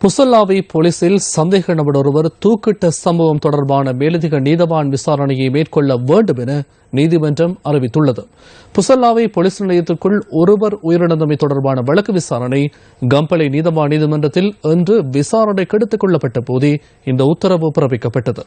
புசல்லாவை போலீசில் சந்தேக நபர் ஒருவர் தூக்கிட்ட சம்பவம் தொடர்பான மேலதிக நீதவான் விசாரணையை மேற்கொள்ள வேண்டும் என நீதிமன்றம் அறிவித்துள்ளது. புசல்லாவை போலீஸ் நிலையத்திற்குள் ஒருவர் உயிரிழந்தமை தொடர்பான வழக்கு விசாரணை கம்பளை நீதவான் நீதிமன்றத்தில் இன்று விசாரணைக்கு எடுத்துக் கொள்ளப்பட்ட போதே இந்த உத்தரவு பிறப்பிக்கப்பட்டது.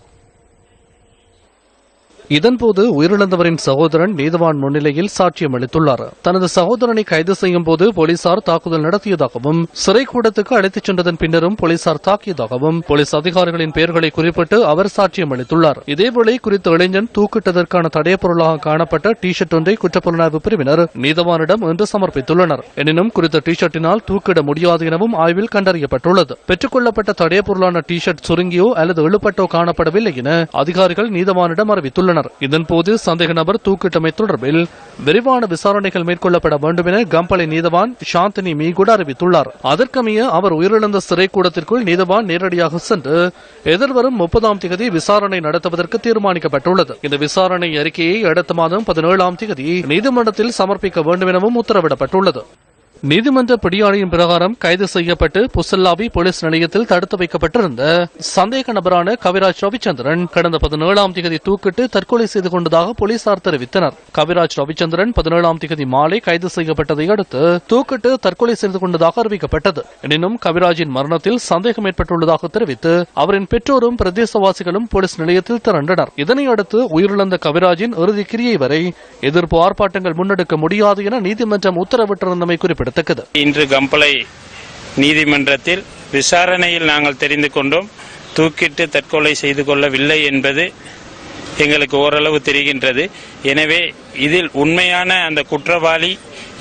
இதன்போது உயிரிழந்தவரின் சகோதரன் நீதவான் முன்னிலையில் சாட்சியம் அளித்துள்ளார். தனது சகோதரனை கைது செய்யும் போது போலீசார் தாக்குதல் நடத்தியதாகவும் சிறைக்கூடத்துக்கு அழைத்துச் சென்றதன் பின்னரும் போலீசார் தாக்கியதாகவும் போலீஸ் அதிகாரிகளின் பெயர்களை குறிப்பிட்டு அவர் சாட்சியம் அளித்துள்ளார். இதேவேளை குறித்த இளைஞன் தூக்கிட்டதற்கான தடயப் பொருளாக காணப்பட்ட டி ஷர்ட் ஒன்றை குற்றப்புலனாய்வு பிரிவினர் நீதவானிடம் இன்று சமர்ப்பித்துள்ளனர். எனினும் குறித்த டி ஷர்ட்டினால் தூக்கிட முடியாது எனவும் ஆய்வில் கண்டறியப்பட்டுள்ளது. பெற்றுக் கொள்ளப்பட்ட தடயப் பொருளான டி ஷர்ட் சுருங்கியோ அல்லது இழுப்பட்டோ காணப்படவில்லை என அதிகாரிகள் நீதவானிடம் அறிவித்துள்ளனர். இதன்போது சந்தேக நபர் தூக்கிட்டமை தொடர்பில் விரிவான விசாரணைகள் மேற்கொள்ளப்பட வேண்டும் என கம்பளை நீதவான் சாந்தினி மீகுட அறிவித்துள்ளார். அதற்கமைய அவர் உயிரிழந்த சிறைக்கூடத்திற்குள் நீதவான் நேரடியாக சென்று எதிர்வரும் 30ஆம் தேதி விசாரணை நடத்துவதற்கு தீர்மானிக்கப்பட்டுள்ளது. இந்த விசாரணை அறிக்கையை அடுத்த மாதம் 17ஆம் தேதி நீதிமன்றத்தில் சமர்ப்பிக்க வேண்டும் எனவும் உத்தரவிடப்பட்டுள்ளது. நீதிமன்ற பிடியாணையின் பிரகாரம் கைது செய்யப்பட்டு புசல்லாவி போலீஸ் நிலையத்தில் தடுத்து வைக்கப்பட்டிருந்த சந்தேக நபரான கவிராஜ் ரவிச்சந்திரன் கடந்த 17ஆம் தேதி தூக்கிட்டு தற்கொலை செய்து கொண்டதாக போலீசார் தெரிவித்தனர். கவிராஜ் ரவிச்சந்திரன் 17ஆம் தேதி மாலை கைது செய்யப்பட்டதை அடுத்து தூக்கிட்டு தற்கொலை செய்து கொண்டதாக அறிவிக்கப்பட்டது. எனினும் கவிராஜின் மரணத்தில் சந்தேகம் ஏற்பட்டுள்ளதாக தெரிவித்து அவரின் பெற்றோரும் பிரதேசவாசிகளும் போலீஸ் நிலையத்தில் திரண்டனர். இதனையடுத்து உயிரிழந்த கவிராஜின் இறுதி கிரியை வரை எதிர்ப்பு ஆர்ப்பாட்டங்கள் முன்னெடுக்க முடியாது என நீதிமன்றம் உத்தரவிட்டிருந்தமை குறிப்பிடத்தக்கது. இன்று கம்பளை நீதிமன்றத்தில் விசாரணையில் நாங்கள் தெரிந்து கொண்டோம், தூக்கிட்டு தற்கொலை செய்து கொள்ளவில்லை என்பது எங்களுக்கு ஓரளவு தெரிகின்றது. எனவே இதில் உண்மையான அந்த குற்றவாளி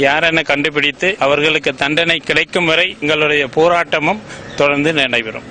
யாரென கண்டுபிடித்து அவர்களுக்கு தண்டனை கிடைக்கும் வரை எங்களுடைய போராட்டமும் தொடர்ந்து நடைபெறும்.